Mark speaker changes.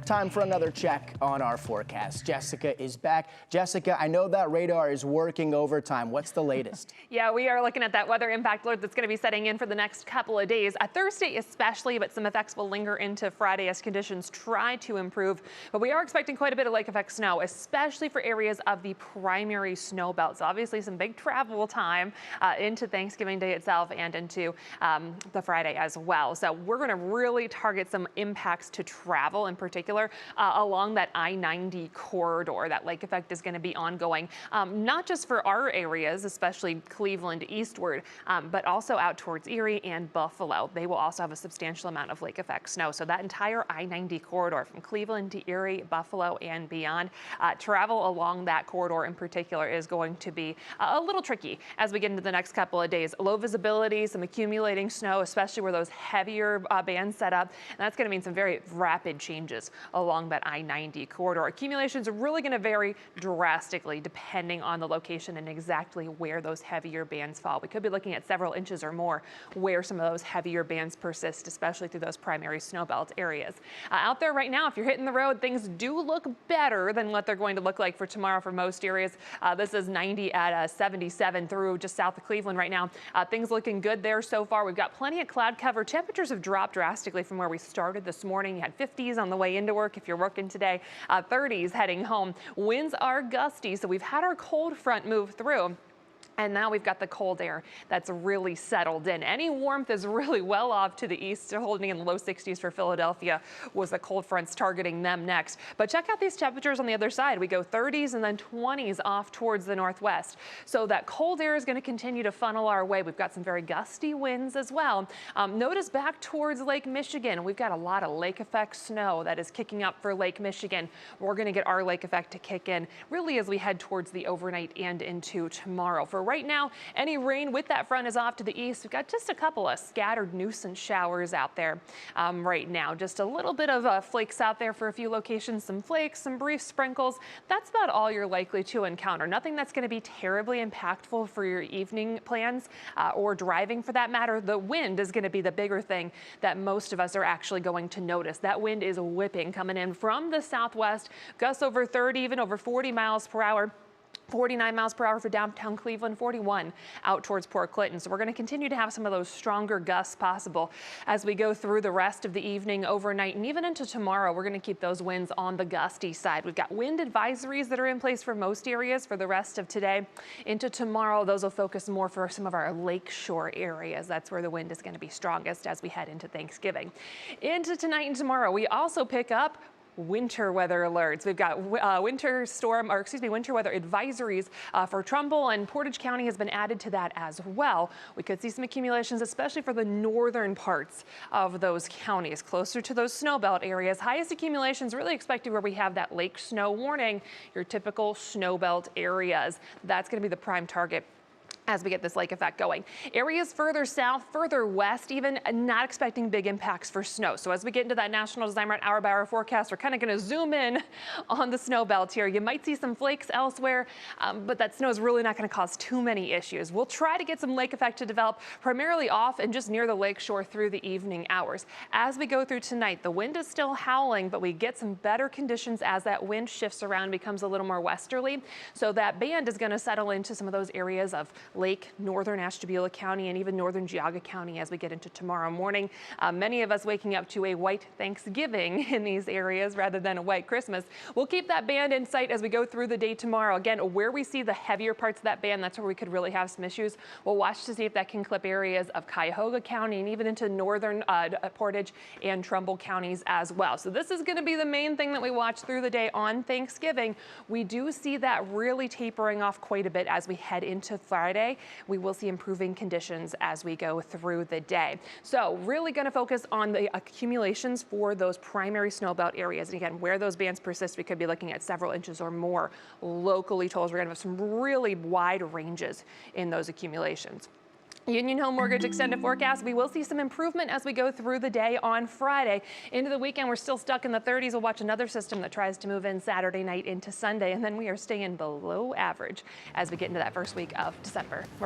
Speaker 1: Time for another check on our forecast. Jessica is back. Jessica, I know that radar is working overtime. What's the latest?
Speaker 2: Yeah, we are looking at that weather impact alert that's going to be setting in for the next couple of days. Thursday especially, but some effects will linger into Friday as conditions try to improve. But we are expecting quite a bit of lake effect snow, especially for areas of the primary snow belts. Obviously, some big travel time into Thanksgiving Day itself and into the Friday as well. So we're going to really target some impacts to travel in particular along that I-90 corridor. That lake effect is going to be ongoing, not just for our areas, especially Cleveland eastward, but also out towards Erie and Buffalo. They will also have a substantial amount of lake effect snow. So that entire I-90 corridor from Cleveland to Erie, Buffalo, and beyond, travel along that corridor in particular is going to be a little tricky as we get into the next couple of days. Low visibility, some accumulating snow, especially where those heavier bands set up, and that's going to mean some very rapid changes along that I-90 corridor. Accumulations are really going to vary drastically depending on the location and exactly where those heavier bands fall. We could be looking at several inches or more where some of those heavier bands persist, especially through those primary snowbelt areas. Out there right now, if you're hitting the road, things do look better than what they're going to look like for tomorrow for most areas. This is 90 at 77 through just south of Cleveland right now. Things looking good there so far. We've got plenty of cloud cover. Temperatures have dropped drastically from where we started this morning. You had 50s on the way into work if you're working today, 30s heading home. Winds are gusty, so we've had our cold front move through. And now we've got the cold air that's really settled in. Any warmth is really well off to the east, holding in the low 60s for Philadelphia was the cold fronts targeting them next. But check out these temperatures on the other side. We go 30s and then 20s off towards the northwest. So that cold air is going to continue to funnel our way. We've got some very gusty winds as well. Notice back towards Lake Michigan, we've got a lot of lake effect snow that is kicking up for Lake Michigan. We're going to get our lake effect to kick in really as we head towards the overnight and into tomorrow. For right now, any rain with that front is off to the east. We've got just a couple of scattered nuisance showers out there right now. Just a little bit of flakes out there for a few locations, some flakes, some brief sprinkles. That's about all you're likely to encounter. Nothing that's going to be terribly impactful for your evening plans or driving for that matter. The wind is going to be the bigger thing that most of us are actually going to notice. That wind is whipping coming in from the southwest, gusts over 30, even over 40 miles per hour. 49 miles per hour for downtown Cleveland, 41 out towards Port Clinton. So we're going to continue to have some of those stronger gusts possible as we go through the rest of the evening, overnight, and even into tomorrow. We're going to keep those winds on the gusty side. We've got wind advisories that are in place for most areas for the rest of today. Into tomorrow, those will focus more for some of our lakeshore areas. That's where the wind is going to be strongest as we head into Thanksgiving. Into tonight and tomorrow, we also pick up winter weather alerts. We've got winter weather advisories for Trumbull, and Portage County has been added to that as well. We could see some accumulations, especially for the northern parts of those counties, closer to those snowbelt areas. Highest accumulations really expected where we have that lake snow warning, your typical snowbelt areas. That's going to be the prime target as we get this lake effect going. Areas further south, further west, even not expecting big impacts for snow. So as we get into that National Design Route hour-by-hour forecast, we're kind of going to zoom in on the snow belt here. You might see some flakes elsewhere, but that snow is really not going to cause too many issues. We'll try to get some lake effect to develop primarily off and just near the lake shore through the evening hours. As we go through tonight, the wind is still howling, but we get some better conditions as that wind shifts around, becomes a little more westerly. So that band is going to settle into some of those areas of Lake, northern Ashtabula County, and even northern Geauga County as we get into tomorrow morning. Many of us waking up to a white Thanksgiving in these areas rather than a white Christmas. We'll keep that band in sight as we go through the day tomorrow. Again, where we see the heavier parts of that band, that's where we could really have some issues. We'll watch to see if that can clip areas of Cuyahoga County and even into northern Portage and Trumbull counties as well. So this is going to be the main thing that we watch through the day on Thanksgiving. We do see that really tapering off quite a bit as we head into Friday. We will see improving conditions as we go through the day. So really going to focus on the accumulations for those primary snowbelt areas. And again, where those bands persist, we could be looking at several inches or more locally told. We're going to have some really wide ranges in those accumulations. Union Home Mortgage extended forecast. We will see some improvement as we go through the day on Friday. Into the weekend, we're still stuck in the 30s. We'll watch another system that tries to move in Saturday night into Sunday, and then we are staying below average as we get into that first week of December. We're back.